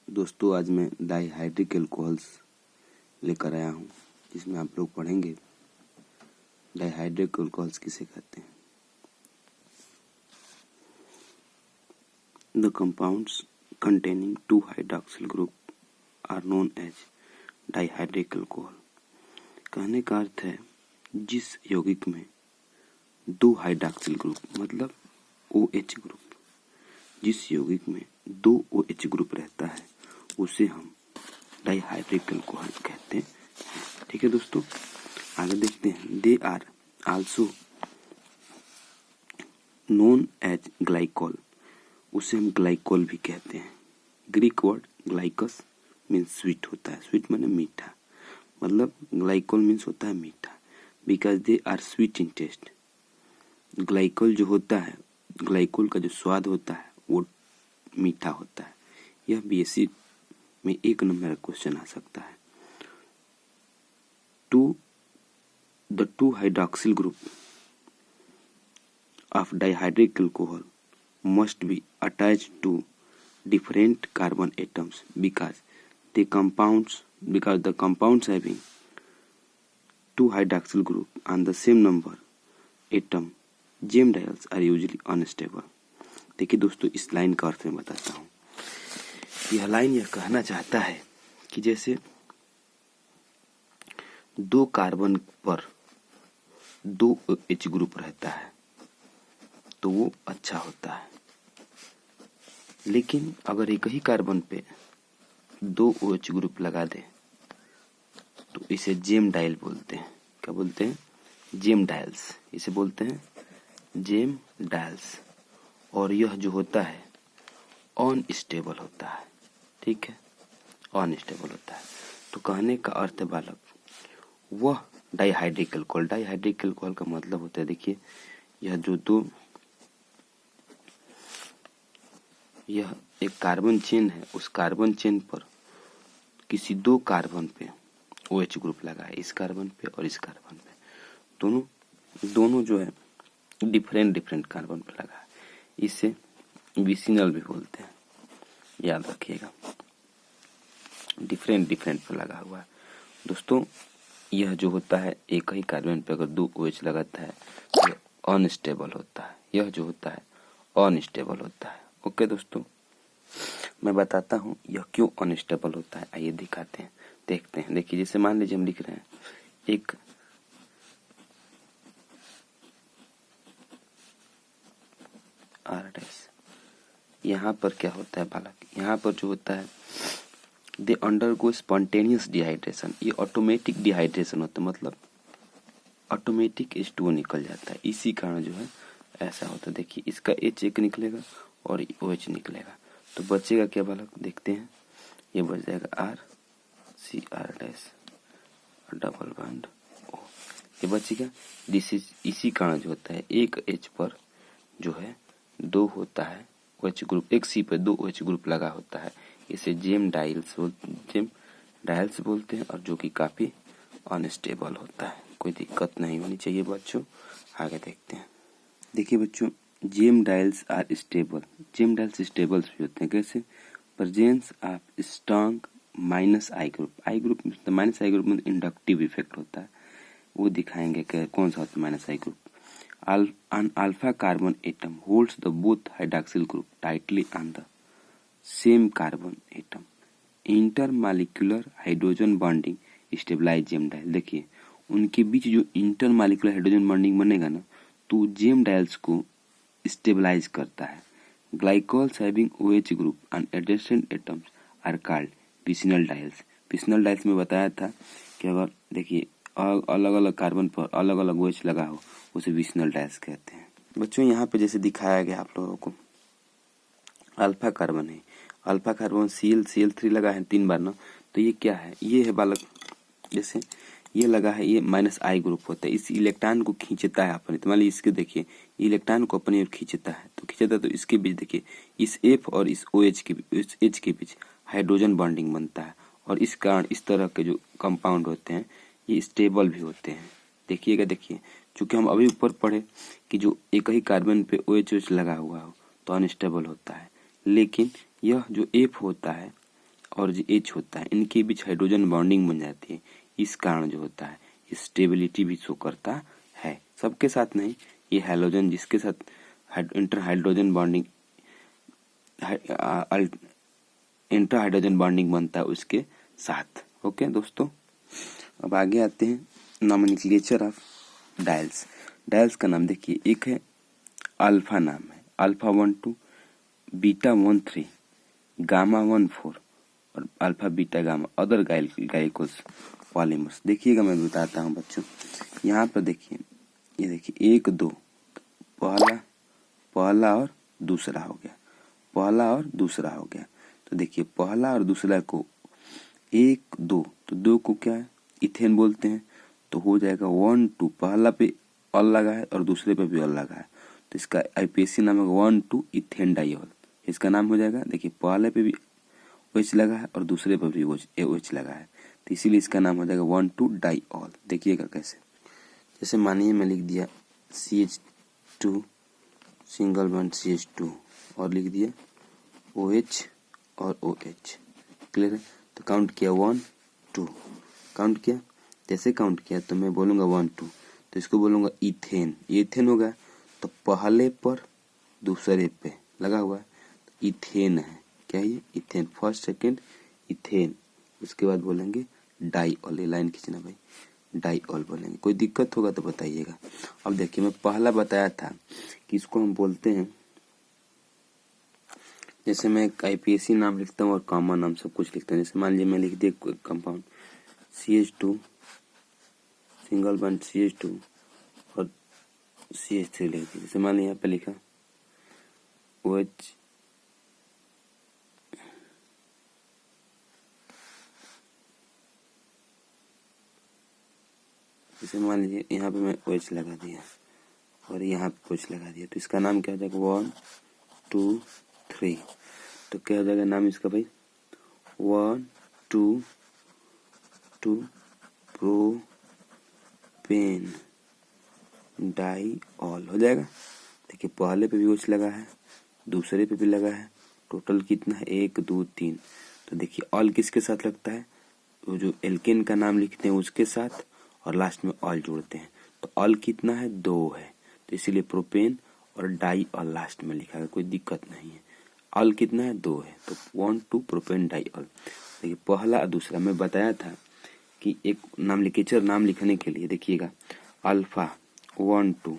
दोस्तों आज मैं डाइहाइड्रिक अल्कोहल्स लेकर आया हूँ, जिसमें आप लोग पढ़ेंगे डाइहाइड्रिक अल्कोहल्स किसे कहते हैं। The compounds containing 2 hydroxyl group are known as dihydric alcohol. कहने का अर्थ है जिस यौगिक में 2 हाइड्रॉक्सिल ग्रुप मतलब OH ग्रुप, जिस यौगिक में 2 OH ग्रुप रहता है उसे हम डाइहाइड्रिक अल्कोहल कहते हैं। ठीक है दोस्तों, आगे देखते हैं। They are also known as glycol, उसे हम ग्लाइकोल भी कहते हैं। Greek word glykys means sweet होता है, स्वीट माने मीठा, मतलब ग्लाइकोल मीन्स होता है मीठा, because they are sweet in taste. Glycol जो होता है, ग्लाइकोल का जो स्वाद होता है वो मीठा होता है। यह BSc में 1 नंबर का क्वेश्चन आ सकता है। The 2 hydroxyl group of dihydric alcohol must be attached to different carbon atoms because the compounds having 2 hydroxyl group and the same number atom gem dials are usually unstable। देखिए दोस्तों, इस line का अर्थ मैं बताता हूँ। यह लाइन यह कहना चाहता है कि जैसे 2 कार्बन पर 2 OH ग्रुप रहता है तो वो अच्छा होता है, लेकिन अगर एक ही कार्बन पे 2 OH ग्रुप लगा दे तो इसे जेम डायल बोलते हैं। क्या बोलते हैं? जेम डायल्स, इसे बोलते हैं जेम डायल्स। और यह जो होता है अनस्टेबल होता है। ठीक है, अनस्टेबल होता है। तो कहने का अर्थ है बालक, वह डाइहाइड्रिक अल्कोहल, डाइहाइड्रिक अल्कोहल का मतलब होता है, देखिए यह एक कार्बन चेन है, उस कार्बन चेन पर किसी 2 कार्बन पे OH ग्रुप लगा है, इस कार्बन पे और इस कार्बन पे, दोनों जो है डिफरेंट कार्बन पे लगा है। इसे विसिनल भी बोलते हैं, याद रखिएगा, डिफरेंट पे लगा हुआ है। दोस्तों यह जो होता है एक ही कार्बन पे अगर 2 OH लगाता है तो अनस्टेबल होता है। यह जो होता है अनस्टेबल होता है। ओके दोस्तों, मैं बताता हूँ यह क्यों अनस्टेबल होता है। आइए दिखाते हैं, देखते हैं। देखिए जैसे मान लीजिए हम लिख रहे हैं एक R', यहाँ पर क्या होता है बालक, यहाँ पर जो होता है दे अंडरगो स्पॉन्टेनियस डिहाइड्रेशन। ये ऑटोमेटिक डिहाइड्रेशन होता है, मतलब ऑटोमेटिक H2O निकल जाता है, इसी कारण जो है ऐसा होता है। देखिए इसका H एक निकलेगा और OH निकलेगा, तो बचेगा क्या बालक, देखते हैं। ये बच जाएगा RCR' डबल बॉन्ड O, ये बचेगा। इसी कारण जो होता है एक H पर जो है 2 होता है OH ग्रुप, एक C पर 2 OH ग्रुप लगा होता है, इसे जेम डायल्स बोलते हैं, और जो कि काफी अनस्टेबल होता है। कोई दिक्कत नहीं होनी चाहिए बच्चों। आगे देखते हैं। देखिए बच्चों, gem diols are stable, gem diols stable भी होते हैं। कैसे? Presence of strong -I group, I group -I group में इंडक्टिव इफेक्ट होता है, वो दिखाएंगे कि कौन सा होता है -I group. An alpha carbon atom holds the both hydroxyl group tightly on the same carbon atom. Intermolecular hydrogen bonding stabilize gem diol. देखिए उनके बीच जो इंटरमॉलिक्यूलर हाइड्रोजन बॉन्डिंग बनेगा ना, तो जेम डायल्स को स्टेबलाइज करता है। Glycols having OH group and adjacent atoms are called vicinal diols. Vicinal diols में बताया था कि अगर देखिए अलग अलग कार्बन पर अलग अलग OH लगा हो उसे विसिनल डायल्स कहते हैं। बच्चों यहाँ पे जैसे दिखाया गया आप लोगों को, अल्फा कार्बन है, अल्फा कार्बन Cl3 लगा है 3 बार ना, तो ये क्या है, ये है बालक, जैसे ये लगा है, ये -I ग्रुप होता है, इस इलेक्ट्रॉन को खींचता है अपने, तो मान लीजिए इसके देखिए इलेक्ट्रॉन को अपनी ओर खींचता है, तो इसके बीच देखिए इस F और इस OH के बीच हाइड्रोजन बॉन्डिंग बनता है, और इस कारण इस तरह के जो कंपाउंड होते हैं ये स्टेबल भी होते हैं। देखिएगा, देखिए चूंकि हम अभी ऊपर पढ़े कि जो एक ही कार्बन पे OH लगा हुआ हो तो अनस्टेबल होता है, लेकिन यह जो F होता है और जो H होता है इनके बीच हाइड्रोजन बॉन्डिंग बन जाती है। इस कारण जो होता है स्टेबिलिटी भी शो करता है। सबके साथ नहीं, ये हैलोजन जिसके साथ inter hydrogen bonding inter hydrogen bonding बनता है उसके साथ। ओके दोस्तों, अब आगे आते हैं नॉमेनक्लेचर ऑफ डायल्स। डायल्स का नाम देखिए, एक है अल्फा, नाम है अल्फा 1 2, बीटा 1 3, गामा 1 4 और alpha beta gamma other glycols polymers. देखिएगा मैं बताता हूँ बच्चों, यहाँ पर देखिए, ये देखिए 1 2, पहला और दूसरा हो गया, पहला और दूसरा हो गया। तो देखिए पहला और दूसरा को 1 2, तो 2 को क्या है इथेन बोलते हैं, तो हो जाएगा 1 2, पहला पे ऑल लगा है और दूसरे पे भी ऑल लगा है, तो इसका आईपीएसी नाम है 1 2 इथेन डाइऑल। इसका नाम हो जाएगा, देखिए पहले पे भी OH लगा है और दूसरे पे भी OH लगा है, तो इसीलिए इसका नाम हो जाएगा 1 2 डाइऑल। देखिएगा कैसे, जैसे मानिए मैं लिख दिया CH2 सिंगल बॉन्ड CH2 और लिख दिया OH और OH। क्लियर है, तो काउंट किया 1 2, काउंट किया, जैसे काउंट किया तो मैं बोलूंगा 1 2, तो इसको बोलूंगा इथेन, ये इथेन होगा, तो पहले पर दूसरे पे लगा हुआ है, तो इथेन है, क्या ये इथेन, फर्स्ट सेकंड इथेन, उसके बाद बोलेंगे डाइऑल, ये लाइन खींचना भाई, डाइऑल बोलेंगे। कोई दिक्कत होगा तो बताइएगा। अब देखिए मैं पहला बताया था कि इसको हम बोलते हैं, जैसे मैं आईपीएसी नाम लिखता हूँ और कॉमन नाम सब कुछ लिखता हूँ। जैसे मान लीजिए मैं लिख दिया compound CH2 single bond CH2 और CH3 लिख दिया। जैसे मान लीजिए यहाँ पे लिखा OH जैसे मान लीजिए यहाँ पे मैं OH लगा दिया और यहाँ पे OH लगा दिया, तो इसका नाम क्या हो जाएगा 1 2 3, तो क्या हो जाएगा नाम इसका भाई 1 2 2 प्रोपेन डाइऑल हो जाएगा। देखिए पहले पे भी OH लगा है, दूसरे पे भी लगा है, टोटल कितना है 1 2 3। तो देखिए ऑल किसके साथ लगता है, वो जो एल्केन का नाम लिखते हैं उसके साथ और लास्ट में ऑल जोड़ते हैं, तो ऑल कितना है 2 है, तो इसीलिए प्रोपेन और डाइऑल लास्ट में लिखा है, कोई दिक्कत नहीं है। ऑल कितना है 2 है, तो 1 2 प्रोपेन डाइऑल। देखिए पहला और दूसरा मैं बताया था कि एक नॉमेनक्लेचर नाम लिखने के लिए देखिएगा अल्फा 1 2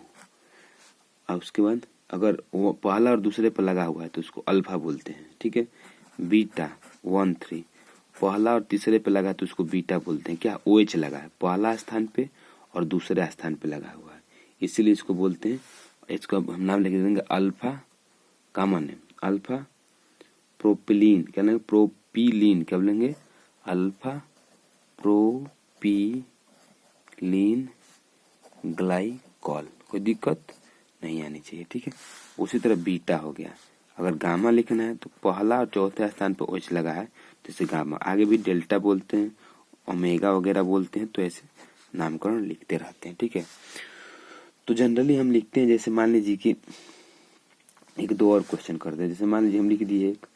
और उसके बाद अगर वो पहला और दूसरे पर लगा हुआ है तो उसको अल्फा बोलते हैं, ठीक है। बीटा 1 3, पहला और तीसरे पे लगा तो उसको बीटा बोलते हैं, क्या OH लगा है पहला स्थान पे और दूसरे स्थान पे लगा हुआ है, इसीलिए इसको बोलते हैं, इसको हम नाम लिख देंगे अल्फा, कॉमन है अल्फा प्रोपिलीन, क्या लेंगे प्रोपीलीन, क्या बोलेंगे अल्फा प्रोपीलीन ग्लाइकॉल, कोई दिक्कत नहीं आनी चाहिए, ठीक है। उसी तरह बीटा हो गया, अगर गामा लिखना है तो पहला और चौथे स्थान पर OH लगा है तो इसे गामा, आगे भी डेल्टा बोलते हैं, ओमेगा वगैरह बोलते हैं, तो ऐसे नामकरण लिखते रहते हैं, ठीक है। तो जनरली हम लिखते हैं, जैसे मान लीजिए कि एक दो और क्वेश्चन कर दे, जैसे मान लीजिए हम लिख दिए एक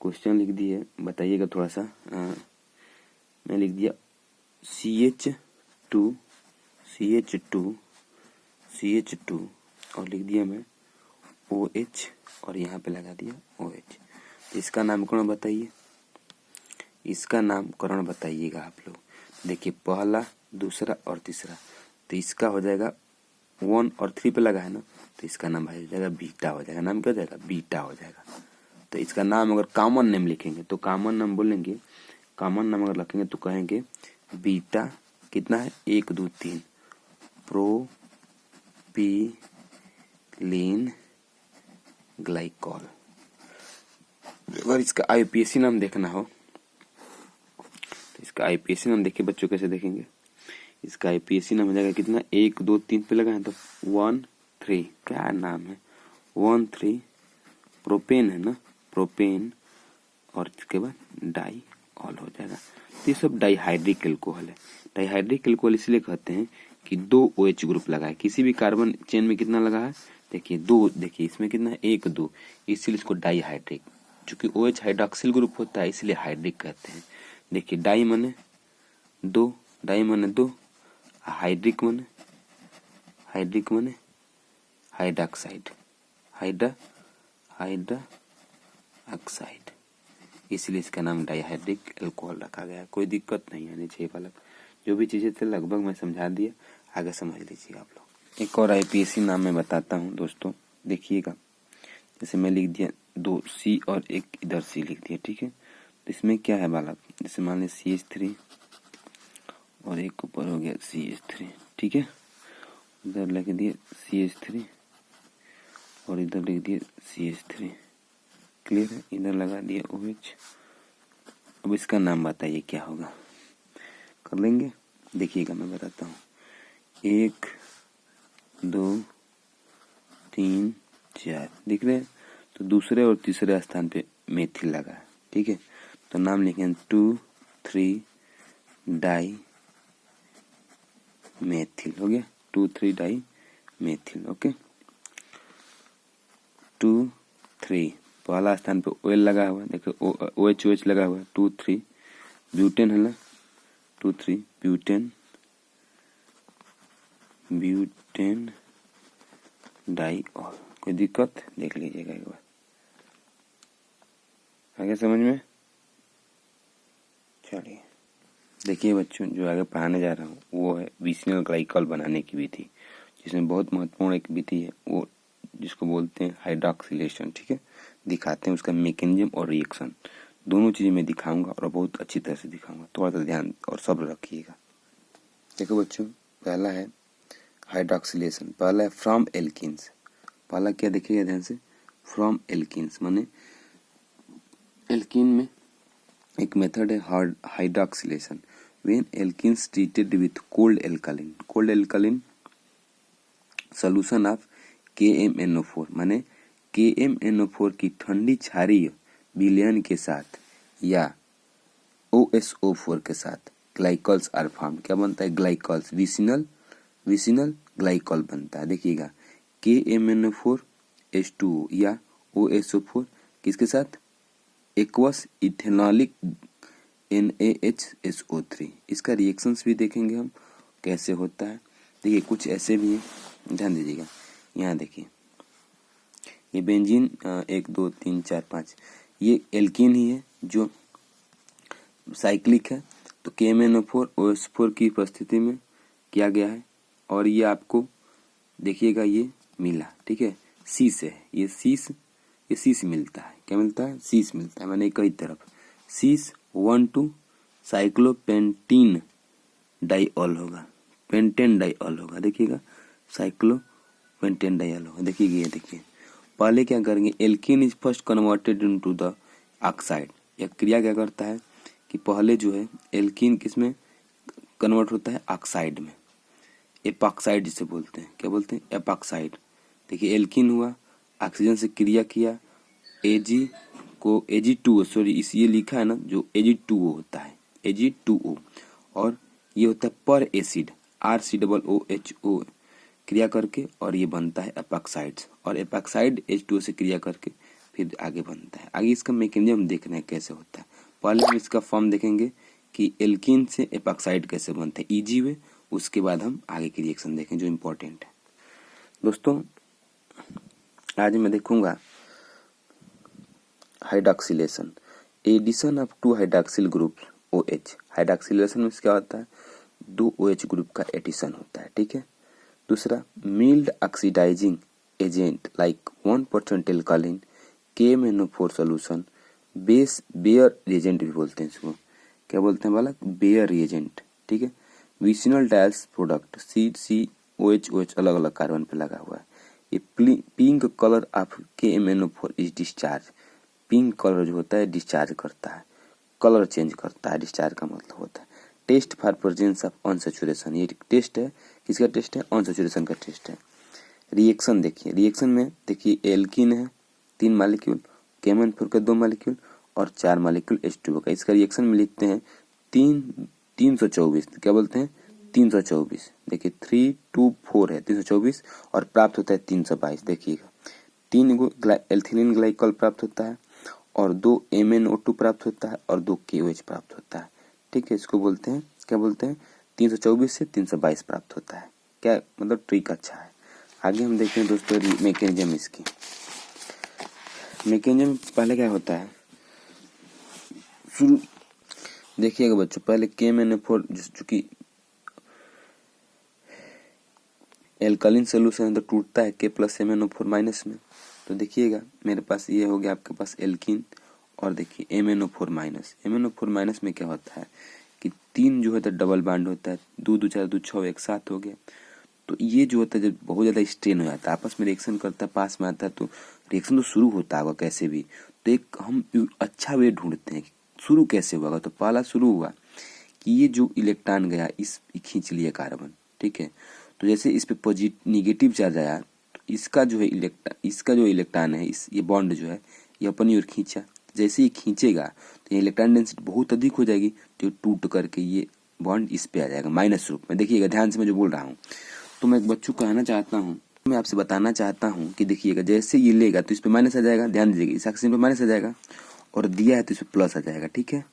क्वेश्चन लिख दिए, बताइएगा थोड़ा सा, मैं लिख दिया CH2 और लिख दिया मैं OH और यहाँ पे लगा दिया OH। इसका नामकरण बताइए, इसका नामकरण बताइएगा आप लोग। देखिए पहला दूसरा और तीसरा, तो इसका हो जाएगा 1 और 3 पे लगा है ना, तो इसका नाम हो जाएगा बीटा हो जाएगा, नाम क्या हो जाएगा बीटा हो जाएगा। तो इसका नाम अगर कॉमन नेम लिखेंगे तो कॉमन नाम बोलेंगे, कॉमन नाम अगर लिखेंगे तो कहेंगे बीटा कितना है 1 2 3 प्रोपीलीन ग्लाइकॉल। अगर इसका आईपीएसी नाम देखना हो तो इसका आईपीएसी नाम देखिए बच्चों, कैसे देखेंगे, इसका आईपीएसी नाम हो जाएगा कितना 1 2 3 पे लगा है तो 1 3, क्या नाम है 1 3 प्रोपेन है ना, प्रोपेन और इसके बाद डाइऑल हो जाएगा। तो ये सब डाइहाइड्रिक एल्कोहल है। डाइहाइड्रिक एल्कोहल इसलिए कहते हैं कि 2 OH ग्रुप लगा है, किसी भी कार्बन चेन में कितना लगा है, देखिए 2, देखिए इसमें कितना है 1 2, इसीलिए इसको डाइहाइड्रिक चूंकि OH हाइड्रॉक्सिल ग्रुप होता है इसलिए हाइड्रिक कहते हैं। देखिए डाई माने दो, डाई माने दो, हाइड्रिक माने हाइड्रॉक्साइड, हाइड्रॉक्साइड, इसलिए इसका नाम डाइहाइड्रिक अल्कोहल रखा गया है। कोई दिक्कत नहीं आनी चाहिए बालक, जो भी चीजें थे लगभग मैं समझा दिया, आगे समझ लीजिए आप लोग। एक और IPSC नाम मैं बताता हूँ दोस्तों, देखिएगा। जैसे मैं लिख दिया 2 C और एक इधर C लिख दिया, ठीक है। तो इसमें क्या है बालक, जैसे मान लीजिए CH3 और एक ऊपर हो गया CH3, ठीक है। इधर लिख दिए CH3 और इधर लिख दिए CH3, क्लियर है। इधर लगा दिया OH। अब इसका नाम बताइए क्या होगा, कर लेंगे। देखिएगा मैं बताता हूँ, 1 2 3 4 दिख रहे हैं। तो दूसरे और तीसरे स्थान पे मेथिल लगा है, ठीक है। तो नाम लिखेंगे 2 3 डाई मेथिल, हो गया 2 3 डाई मेथिल, ओके। 2 3 पहला स्थान पे OL लगा हुआ है, देखो OH लगा हुआ है, 2 3 ब्यूटेन है ना, 2 3 ब्यूटेन डाइऑल। कोई दिक्कत, देख लीजिएगा एक बार, आगे समझ में। चलिए देखिए बच्चों, जो आगे पढ़ाने जा रहा हूँ वो है विसिनल ग्लाइकॉल बनाने की विधि, जिसमें बहुत महत्वपूर्ण एक विधि है वो जिसको बोलते हैं हाइड्रॉक्सिलेशन, ठीक है। दिखाते हैं उसका मैकेनिज्म और रिएक्शन, दोनों चीजें मैं दिखाऊंगा और बहुत अच्छी तरह से दिखाऊंगा, थोड़ा सा ध्यान और सब्र रखिएगा। देखो बच्चों, पहला है हाइड्रॉक्सिलेशन, पहला है फ्रॉम एल्किन्स। पहला क्या देखिएगा ध्यान से, फ्रॉम एल्किन्स माने एल्किन में एक मेथड है hydroxylation when alkenes treated with cold alkaline solution of KMnO4 माने KMnO4 की ठंडी क्षारीय विलयन के साथ या OSO4 के साथ ग्लाइकॉल्स आर फॉर्म। क्या बनता है, ग्लाइकॉल्स, विसिनल ग्लाइकॉल बनता है। देखिएगा KMnO4 H2O या OSO4 किसके साथ, एक्वस इथेनॉलिक NaHSO3। इसका रिएक्शंस भी देखेंगे हम कैसे होता है। देखिए कुछ ऐसे भी हैं, ध्यान दीजिएगा। यहाँ देखिए ये बेंजीन 1 2 3 4 5 ये एल्कीन ही है जो साइक्लिक है। तो KMnO4 OS4 की उपस्थिति में किया गया है और ये आपको देखिएगा ये मिला, ठीक है। सीस है, ये सीस मिलता है। क्या मिलता है, सीस मिलता है, मैंने कई तरफ सीस 1 2 साइक्लोपेंटीन डाइऑल होगा, पेंटेन डाइऑल होगा। देखिएगा साइक्लोपेंटेन डाइऑल होगा। देखिए ये देखिए, पहले क्या करेंगे, alkene is first converted into the oxide. यह क्रिया क्या करता है कि पहले जो है एल्कीन किसमें कन्वर्ट होता है, ऑक्साइड में, एपॉक्साइड जिसे बोलते हैं। क्या बोलते हैं, एपॉक्साइड। देखिए एल्कीन हुआ, ऑक्सीजन से क्रिया किया, Ag को Ag2O, सॉरी इस ये लिखा है ना जो Ag2O होता है, Ag2O, और ये होता है पर एसिड RCOOH क्रिया करके, और ये बनता है एपॉक्साइड्स, और एपॉक्साइड H2O से क्रिया करके फिर आगे बनता है। आगे इसका मैकेनिज्म देखना है कैसे होता है। पहले हम इसका फॉर्म देखेंगे कि एल्कीन से एपॉक्साइड कैसे बनता है इजी वे, उसके बाद हम आगे की रिएक्शन देखें जो इम्पोर्टेंट है। दोस्तों आज मैं देखूंगा hydroxylation, addition of 2 hydroxyl group OH। Hydroxylation में क्या होता है, 2 OH ग्रुप का एडिशन होता है, ठीक है। दूसरा mild oxidising agent like 1% alkaline KMnO4 solution, Baeyer reagent भी बोलते हैं इसको। क्या बोलते हैं बालक, बेयर रिएजेंट, ठीक है। विसिनल डायल्स प्रोडक्ट CCOH अलग अलग कार्बन पे लगा हुआ है। ये pink colour of KMnO4 is discharge. Pink colour जो होता है डिस्चार्ज करता है, कलर चेंज करता है, डिस्चार्ज का मतलब होता है। Test for presence of unsaturation, ये टेस्ट है, किसका टेस्ट है, अनसैचुरेशन का टेस्ट है। रिएक्शन देखिए, रिएक्शन में देखिए एल्कीन है 3 मॉलिक्यूल, KMnO4 का 2 मॉलिक्यूल और 4 मॉलिक्यूल H2O का। इसका रिएक्शन में लिखते हैं 324। क्या बोलते हैं, 324। देखिए 3 2 4 है 324 और प्राप्त होता है 322। देखिएगा 3 एल्थिलीन ग्लाइकॉल प्राप्त होता है और 2 MnO2 प्राप्त होता है और 2 KOH प्राप्त होता है। ठीक है, इसको बोलते हैं, क्या बोलते हैं, 324 से 322 प्राप्त होता है। क्या मतलब ट्रिक अच्छा है। आगे हम देखते हैं दोस्तों मैकेनिज्म इसकी। मैकेनिज्म पहले क्या होता है, शुरू देखिएगा बच्चों, पहले KMnO4 चूंकि एल्कालिन सोल्यूशन है तो टूटता है K प्लस MnO4 माइनस में। तो देखिएगा मेरे पास ये हो गया आपके पास एल्कीन, और देखिए MnO4 माइनस। MnO4 माइनस में क्या होता है कि 3 जो होता है डबल बॉन्ड होता है, 2 2 4 2 6 एक साथ हो गया। तो ये जो होता है जब बहुत ज्यादा स्ट्रेन हो जाता है, आपस में रिएक्शन करता है, पास में आता है, तो रिएक्शन तो शुरू होता होगा कैसे भी। तो एक हम अच्छा वे ढूंढते हैं शुरू कैसे होगा। तो पहला शुरू हुआ कि ये जो इलेक्ट्रॉन गया इस खींच लिया कार्बन, ठीक है। तो जैसे इस पे पॉजिटिव निगेटिव चार्ज आया तो इसका जो है इलेक्ट्रॉन है, इस ये बॉन्ड जो है ये अपनी ओर खींचा। जैसे ही खींचेगा तो ये इलेक्ट्रॉन डेंसिटी बहुत अधिक हो जाएगी, तो टूट करके ये बॉन्ड इस पे आ जाएगा माइनस रूप में। देखिएगा ध्यान से मैं जो बोल रहा हूँ। तो मैं बच्चों को कहना चाहता हूँ, मैं आपसे बताना चाहता हूँ कि देखिएगा जैसे ये लेगा तो इस पे माइनस आ जाएगा, ध्यान दीजिएगा, इस ऑक्सीजन पे माइनस आ जाएगा, और दिया है तो इस पे प्लस आ जाएगा। ठीक है,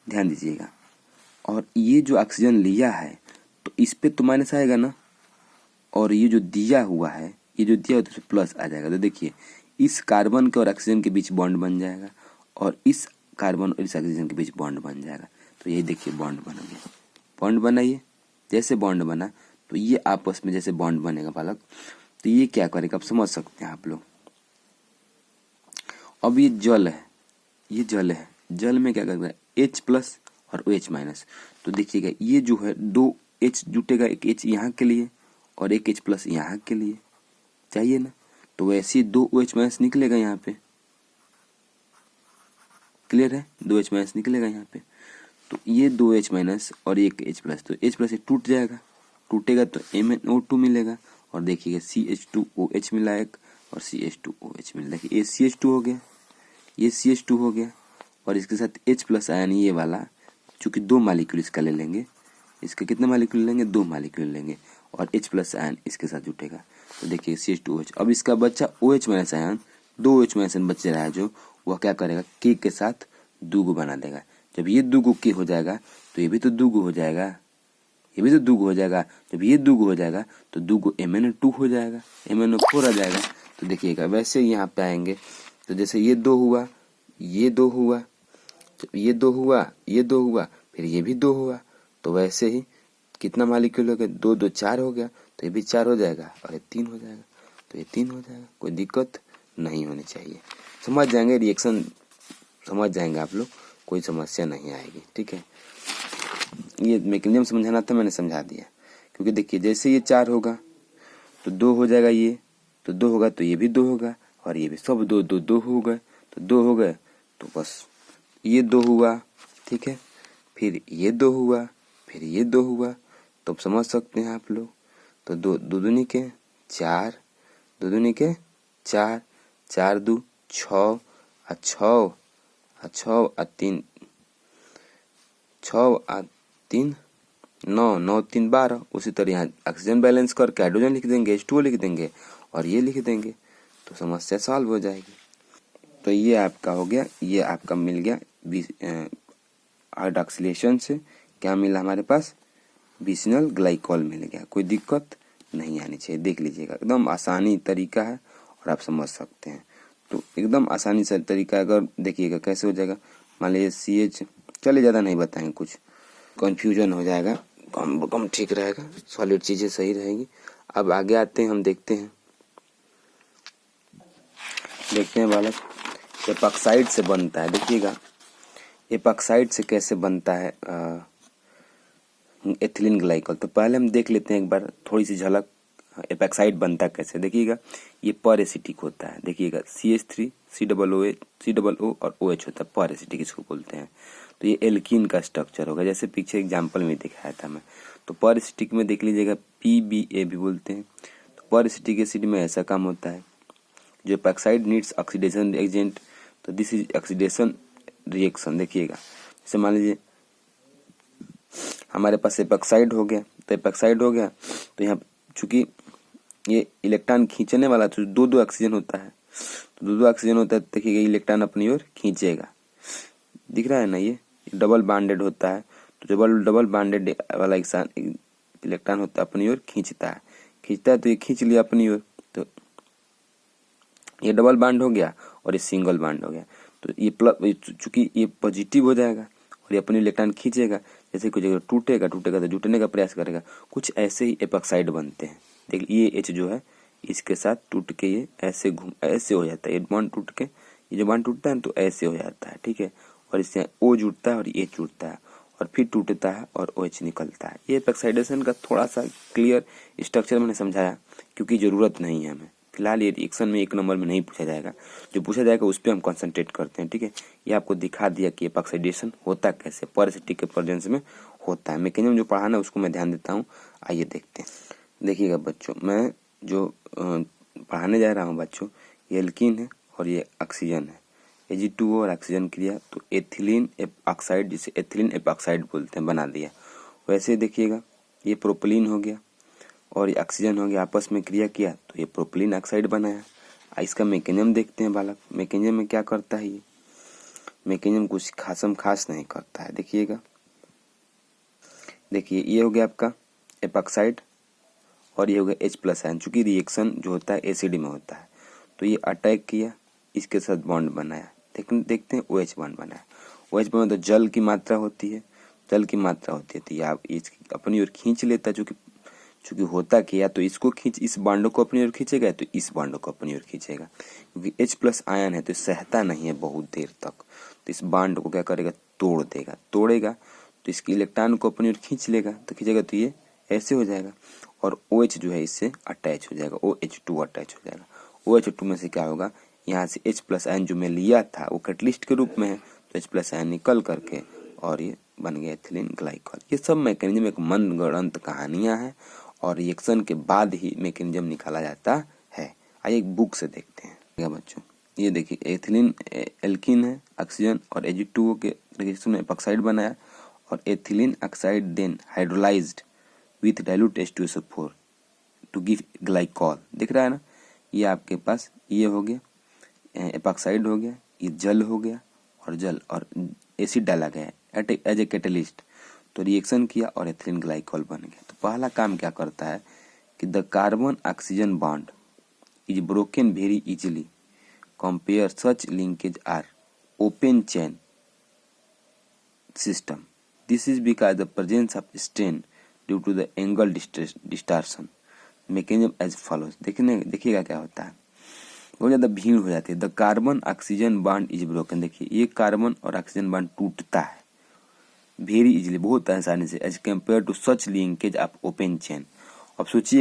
ध्यान दीजिएगा। और ये जो ऑक्सीजन लिया है तो इस पे तो माइनस आएगा ना, और ये जो दिया हुआ है, ये जो दिया हुआ तो इस पे प्लस आ जाएगा। तो देखिए इस कार्बन के और ऑक्सीजन के बीच बॉन्ड बन जाएगा, और इस कार्बन और इस ऑक्सीजन के बीच बॉन्ड बन जाएगा। तो ये देखिए बॉन्ड बन गया, बॉन्ड बना। ये जैसे बॉन्ड बना तो ये आपस में जैसे बॉन्ड बनेगा बालक, तो ये क्या करेगा आप समझ सकते हैं आप लोग। अब ये जल है, ये जल है, जल में क्या करेगा H प्लस और OH माइनस। तो देखिएगा ये जो है 2 H जुटेगा, एक H यहाँ के लिए और एक H प्लस यहाँ के लिए, चाहिए ना। तो वैसे 2 OH माइनस निकलेगा यहाँ पे, क्लियर है, 2 H माइनस निकलेगा यहाँ पे। तो ये 2 H माइनस और एक H प्लस, तो H प्लस टूट जाएगा, टूटेगा तो MnO2 मिलेगा, और देखिएगा CH2OH मिला एक, और CH2OH मिला। देखिए ये CH2 हो गया, ये CH2 हो गया, और इसके साथ H प्लस आयन ये वाला, चूंकि 2 मालिक्यूल इसका ले लेंगे, इसके कितने मालिक्यूल लेंगे, 2 मालिक्यूल लेंगे, और H प्लस आयन इसके साथ जुटेगा। तो देखिए CH2OH। अब इसका बच्चा OH minus ion, 2 OH minus ion बच रहा है जो, वह क्या करेगा K के साथ दुगो बना देगा। जब ये दुगो K हो जाएगा तो ये भी तो दुगो हो जाएगा, ये भी तो दुगो हो जाएगा। जब ये दुगो हो जाएगा तो दुगो MnO2 हो जाएगा, MnO4 आ जाएगा। तो देखिएगा वैसे यहाँ पे आएंगे, तो जैसे ये 2 हुआ, ये 2 हुआ, जब ये 2 हुआ, ये 2 हुआ, फिर ये भी 2 हुआ, तो वैसे ही कितना मालिक्यूल हो गया, 2 2 4 हो गया, तो ये भी 4 हो जाएगा, और ये 3 हो जाएगा, तो ये 3 हो जाएगा। कोई दिक्कत नहीं होनी चाहिए, समझ जाएंगे, रिएक्शन समझ जाएंगे आप लोग, कोई समस्या नहीं आएगी। ठीक है, ये मैकेनिज्म समझाना था, मैंने समझा दिया। क्योंकि देखिए जैसे ये 4 होगा तो 2 हो जाएगा, ये तो 2 होगा, तो ये भी 2 होगा, और ये भी सब 2 2 2 हो गए, तो 2 हो गए, तो बस ये 2 हुआ। ठीक है, फिर ये 2 हुआ, फिर ये 2 हुआ, तो अब समझ सकते हैं आप लोग। तो 2 2 दूनी के 4, 2 दूनी के 4, 4 2 6, 6 6 3 6 3 9 9 3 12। उसी तरह यहाँ ऑक्सीजन बैलेंस करके हाइड्रोजन लिख देंगे, H2O लिख देंगे, और ये लिख देंगे, तो समस्या सॉल्व हो जाएगी। तो ये आपका हो गया, ये आपका मिल गया हाइड्रॉक्सिलेशन से क्या मिला हमारे पास, विसिनल ग्लाइकॉल मिल गया। कोई दिक्कत नहीं आनी चाहिए, देख लीजिएगा एकदम आसानी तरीका है और आप समझ सकते हैं। तो एकदम आसानी से तरीका, अगर देखिएगा कैसे हो जाएगा। मान लीजिए CH, चलिए ज़्यादा नहीं बताएंगे, कुछ कन्फ्यूजन हो जाएगा, कम ठीक रहेगा, सॉलिड चीज़ें सही रहेगी। अब आगे आते हैं, हम देखते हैं बालक, एपॉक्साइड से बनता है। देखिएगा एपॉक्साइड से कैसे बनता है एथिलीन ग्लाइकॉल। तो पहले हम देख लेते हैं एक बार थोड़ी सी झलक, एपॉक्साइड बनता कैसे। देखिएगा ये पर एसिटिक होता है, देखिएगा CH3 COO और OH होता है, पर एसिटिक इसको बोलते हैं। तो ये एल्कीन का स्ट्रक्चर होगा, जैसे पीछे एग्जाम्पल में दिखाया था मैं। तो पर एसिटिक में देख लीजिएगा PBA भी बोलते हैं। तो पर एसिटिक एसिड में ऐसा काम होता है, जो एपॉक्साइड नीड्स ऑक्सीडेशन एजेंट, तो दिस इज ऑक्सीडेशन रिएक्शन। देखिएगा जैसे मान लीजिए हमारे पास एपॉक्साइड हो गया, तो एपॉक्साइड हो गया, तो यहाँ चूंकि ये इलेक्ट्रॉन खींचने वाला तो 2 2 ऑक्सीजन होता है, तो दो ऑक्सीजन होता है, देखिएगा इलेक्ट्रॉन अपनी ओर खींचेगा, दिख रहा है ना, ये डबल बॉन्डेड होता है, तो डबल बॉन्डेड वाला इलेक्ट्रॉन होता है अपनी ओर खींचता है, तो ये खींच लिया अपनी ओर, तो ये डबल बॉन्ड हो गया और ये सिंगल बॉन्ड हो गया, तो ये प्लस, चूंकि ये पॉजिटिव हो जाएगा और ये अपनी इलेक्ट्रॉन खींचेगा, जैसे कुछ अगर टूटेगा तो जुटने का प्रयास करेगा, कुछ ऐसे ही एपॉक्साइड बनते हैं। देखिए ये H जो है इसके साथ टूट के ये ऐसे हो जाता है, ये बॉन्ड टूट के, ये जो बॉन्ड टूटता है तो ऐसे हो जाता है, ठीक है, और इससे O जुड़ता है और ये जुड़ता है और फिर टूटता है और OH निकलता है। ये एपॉक्साइडेशन का थोड़ा सा क्लियर स्ट्रक्चर मैंने समझाया क्योंकि जरूरत नहीं है हमें, फिलहाल ये रिएक्शन में 1 नंबर में नहीं पूछा जाएगा, जो पूछा जाएगा उस पर हम कंसंट्रेट करते हैं, ठीक है। ये आपको दिखा दिया कि एपॉक्साइडेशन होता कैसे, पर एसिटिक के प्रेजेंस में होता है। मैकेनिज्म जो पढ़ाना है उसको मैं ध्यान देता हूँ, आइए देखते हैं। देखिएगा बच्चों, मैं जो पढ़ाने जा रहा हूँ बच्चों, ये एल्कीन है और ये ऑक्सीजन है, Ag2O और ऑक्सीजन क्रिया, तो एथिलीन ऑक्साइड, जिसे एथिलीन एपॉक्साइड बोलते हैं, बना दिया। वैसे देखिएगा ये प्रोपिलीन हो गया और ये ऑक्सीजन हो गया, आपस में क्रिया किया तो ये प्रोपिलीन ऑक्साइड बनाया। इसका मैकेनिज्म देखते हैं बालक, मैकेनिज्म में क्या करता है ये, मैकेनिज्म कुछ खास नहीं करता है। देखिएगा, देखिए ये हो गया आपका एपॉक्साइड और ये हो गया H+ आयन, चूंकि रिएक्शन जो होता है एसिड में होता है, तो ये अटैक किया, इसके साथ बॉन्ड बनाया, देखते हैं OH बॉन्ड बनाया। OH बॉन्ड तो जल की मात्रा होती है, तो ये आप अपनी ओर खींच लेता है, चूंकि होता क्या, तो इसको इस बॉन्ड को अपनी ओर खींचेगा तो इस बॉन्ड को अपनी ओर खींचेगा, क्योंकि H+ आयन है तो सहता नहीं है बहुत देर तक, तो इस बॉन्ड को क्या करेगा, तोड़ेगा तो इसकी इलेक्ट्रॉन को अपनी ओर खींच लेगा, तो खींचेगा तो ये ऐसे हो जाएगा और OH जो है इससे अटैच हो जाएगा, OH2 अटैच हो जाएगा। OH2 में से क्या होगा, यहाँ से H+ आयन जो मैं लिया था वो कैटलिस्ट के रूप में है, तो H+ आयन निकल करके और ये बन गया एथिलीन ग्लाइकॉल। ये सब मैकेनिज्म एक मनगढ़ंत कहानियां हैं और रिएक्शन के बाद ही मैकेनिज्म निकाला जाता है। आइए एक बुक से देखते हैं। क्या बच्चों, ये देखिए एथिलीन एल्कीन है, ऑक्सीजन और Ag2O के रिएक्शन में एपॉक्साइड बनाया और ethylene oxide then hydrolysed with dilute H2SO4 to give glycol. दिख रहा है ना, ये आपके पास ये हो गया एपॉक्साइड हो गया, ये जल हो गया और एसिड डाला गया एज ए कैटलिस्ट, तो रिएक्शन किया और एथिलीन ग्लाइकॉल बन गया। तो पहला काम क्या करता है कि the carbon oxygen bond is broken very easily, compare such linkage are open chain system, this is because the presence of strain due to the angle distortion mechanism as follows. देखिएगा क्या होता है, बहुत ज्यादा भीड़ हो जाती है, the carbon oxygen bond is broken, देखिए ये कार्बन और ऑक्सीजन बॉन्ड टूटता है वेरी इजीली, बहुत आसानी से, as compare to such linkage of open chain. अब सोचिए